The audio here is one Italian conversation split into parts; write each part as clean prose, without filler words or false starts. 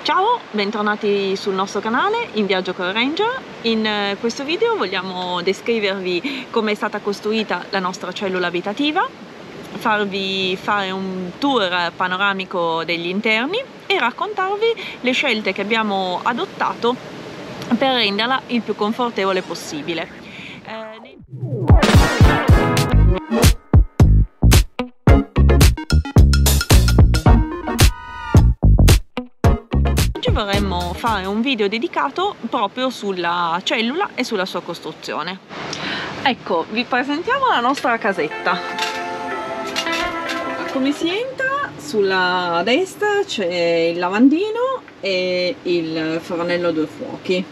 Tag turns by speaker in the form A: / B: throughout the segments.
A: Ciao, bentornati sul nostro canale In Viaggio con Ranger. In questo video vogliamo descrivervi come è stata costruita la nostra cellula abitativa, farvi fare un tour panoramico degli interni e raccontarvi le scelte che abbiamo adottato per renderla il più confortevole possibile. Oggi vorremmo fare un video dedicato proprio sulla cellula e sulla sua costruzione. Ecco, vi presentiamo la nostra casetta. Come si entra? Sulla destra c'è il lavandino e il fornello a due fuochi.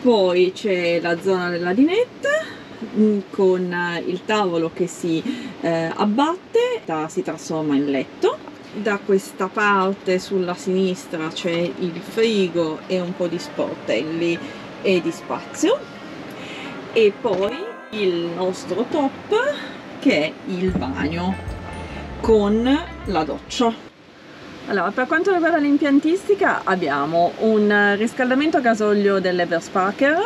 A: Poi c'è la zona della dinette con il tavolo che si abbatte, si trasforma in letto. Da questa parte sulla sinistra c'è il frigo e un po' di sportelli e di spazio, e poi il nostro top che è il bagno con la doccia. Allora, per quanto riguarda l'impiantistica abbiamo un riscaldamento a gasolio dell'Eberspacher,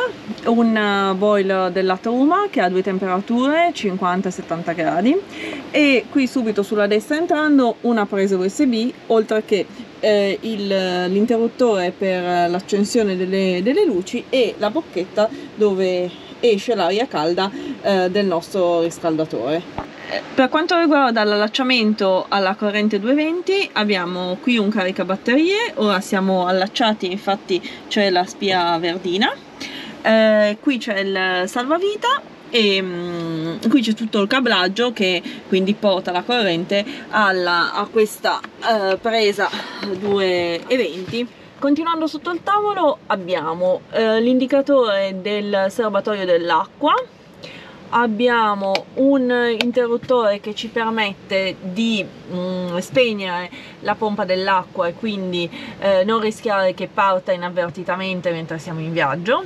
A: un boiler dell'Atruma che ha due temperature, 50 e 70 gradi, e qui subito sulla destra entrando una presa USB, oltre che l'interruttore per l'accensione delle luci e la bocchetta dove esce l'aria calda del nostro riscaldatore. Per quanto riguarda l'allacciamento alla corrente 220 abbiamo qui un caricabatterie, ora siamo allacciati, infatti c'è la spia verdina, qui c'è il salvavita e qui c'è tutto il cablaggio che quindi porta la corrente a questa presa 220. Continuando sotto il tavolo abbiamo l'indicatore del serbatoio dell'acqua. Abbiamo un interruttore che ci permette di spegnere la pompa dell'acqua e quindi non rischiare che parta inavvertitamente mentre siamo in viaggio.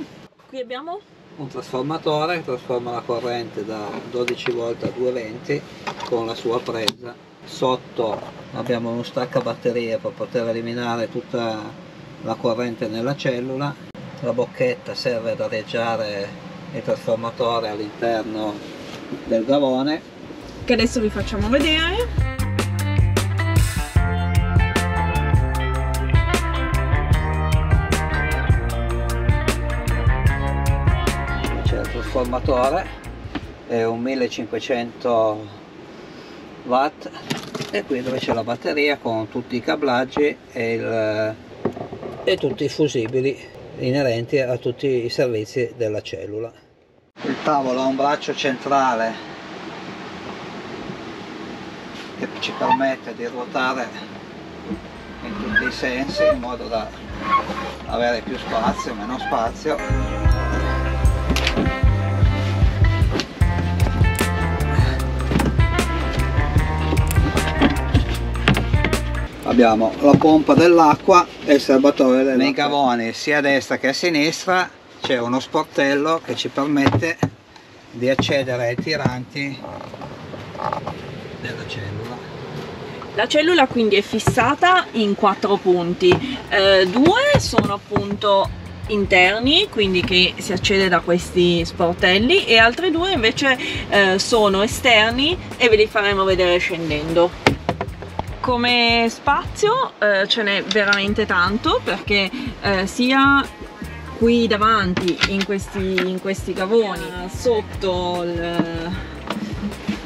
A: Qui abbiamo
B: un trasformatore che trasforma la corrente da 12 volt a 220 con la sua presa. Sotto abbiamo uno staccabatterie per poter eliminare tutta la corrente nella cellula. La bocchetta serve ad areggiare il trasformatore all'interno del gavone,
A: che adesso vi facciamo vedere.
B: C'è il trasformatore, è un 1500 watt, e qui dove c'è la batteria con tutti i cablaggi e tutti i fusibili inerenti a tutti i servizi della cellula. Il tavolo ha un braccio centrale che ci permette di ruotare in tutti i sensi in modo da avere più spazio, meno spazio. Abbiamo la pompa dell'acqua e il serbatoio dell'acqua. Nei gavoni sia a destra che a sinistra c'è uno sportello che ci permette di accedere ai tiranti della cellula.
A: La cellula quindi è fissata in 4 punti, 2 sono appunto interni, quindi che si accede da questi sportelli, e altri 2 invece sono esterni e ve li faremo vedere scendendo. Come spazio ce n'è veramente tanto, perché sia qui davanti in questi gavoni, sotto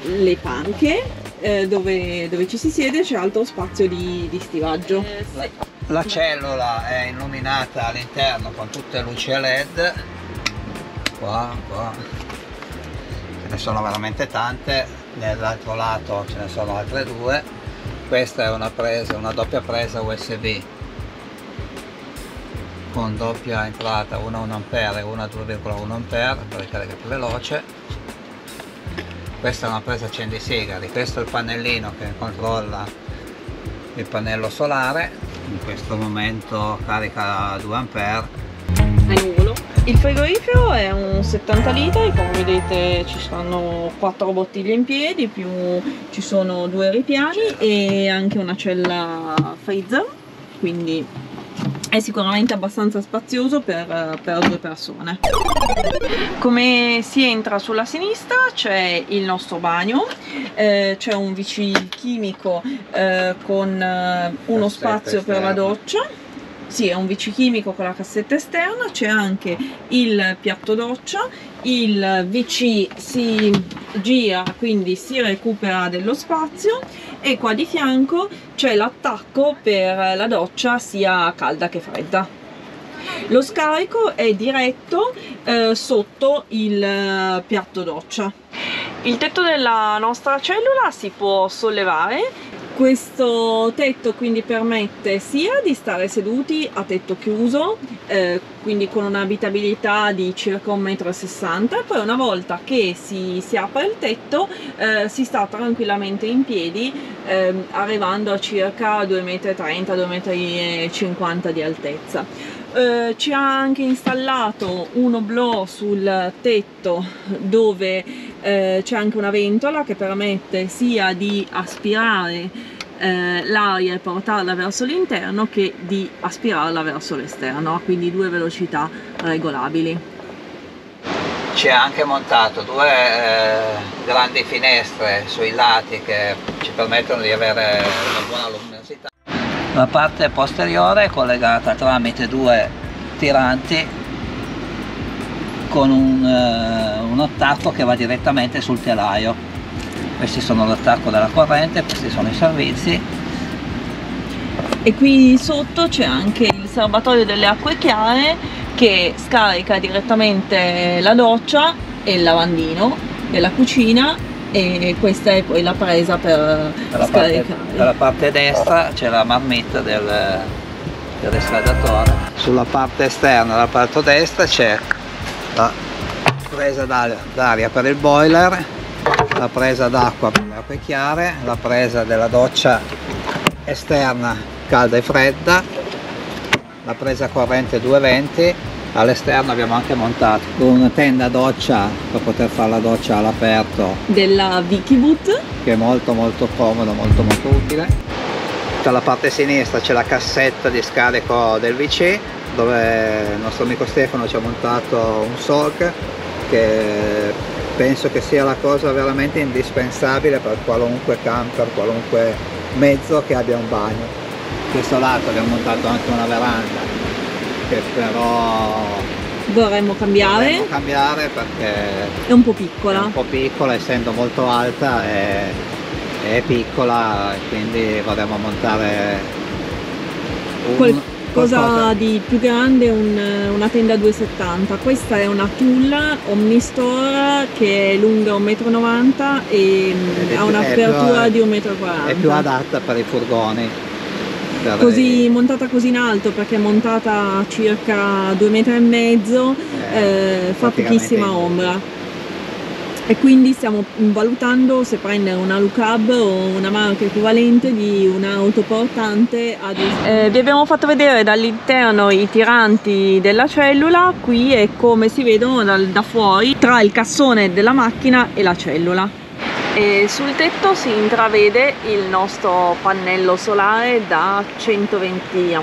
A: le panche dove ci si siede c'è altro spazio di stivaggio.
B: La cellula è illuminata all'interno con tutte le luci LED, qua ce ne sono veramente tante, nell'altro lato ce ne sono altre 2. Questa è una doppia presa USB con doppia entrata, una 1 A e una 2,1 A per la carica più veloce. Questa è una presa accendisigari, questo è il pannellino che controlla il pannello solare, in questo momento carica 2 A.
A: Il frigorifero è un 70 litri, come vedete ci stanno 4 bottiglie in piedi, più ci sono 2 ripiani e anche una cella freezer, quindi è sicuramente abbastanza spazioso per 2 persone. Come si entra sulla sinistra c'è il nostro bagno, c'è un WC chimico con uno spazio per la doccia. Sì, è un WC chimico con la cassetta esterna, c'è anche il piatto doccia, il WC si gira, quindi si recupera dello spazio, e qua di fianco c'è l'attacco per la doccia sia calda che fredda. Lo scarico è diretto sotto il piatto doccia. Il tetto della nostra cellula si può sollevare. Questo tetto quindi permette sia di stare seduti a tetto chiuso, quindi con un'abitabilità di circa 1,60 m, e poi una volta che si apre il tetto si sta tranquillamente in piedi, arrivando a circa 2,30 m, 2,50 m di altezza. Ci ha anche installato un oblò sul tetto dove c'è anche una ventola che permette sia di aspirare l'aria e portarla verso l'interno che di aspirarla verso l'esterno, quindi 2 velocità regolabili.
B: Ci ha anche montato 2 grandi finestre sui lati che ci permettono di avere una buona luminosità. La parte posteriore è collegata tramite 2 tiranti con un attacco che va direttamente sul telaio. Questi sono l'attacco della corrente, questi sono i servizi.
A: E qui sotto c'è anche il serbatoio delle acque chiare che scarica direttamente la doccia e il lavandino della cucina, e questa è poi la presa per scaricare.
B: Dalla parte destra c'è la marmitta del riscaldatore. Sulla parte esterna, dalla parte destra, c'è la presa d'aria per il boiler, la presa d'acqua per le acque chiare, la presa della doccia esterna calda e fredda, la presa corrente 220. All'esterno abbiamo anche montato una tenda doccia per poter fare la doccia all'aperto
A: della Wikiboot,
B: che è molto comodo, molto utile. Dalla parte sinistra c'è la cassetta di scarico del WC, dove il nostro amico Stefano ci ha montato un SOG che penso che sia la cosa veramente indispensabile per qualunque camper, qualunque mezzo che abbia un bagno. A questo lato abbiamo montato anche una veranda che però
A: vorremmo cambiare
B: perché
A: è un po' piccola,
B: essendo molto alta è piccola, quindi vorremmo montare
A: qualcosa di più grande, una tenda 2,70 m. Questa è una Tulla Omnistore che è lunga 1,90 m e ha un'apertura di 1,40 m.
B: È più adatta per i furgoni.
A: Montata così in alto, perché è montata a circa 2,5 m, fa pochissima ombra, e quindi stiamo valutando se prendere una Lucab o una marca equivalente di un'auto portante vi abbiamo fatto vedere dall'interno i tiranti della cellula. Qui è come si vedono da fuori, tra il cassone della macchina e la cellula. E sul tetto si intravede il nostro pannello solare da 120 A.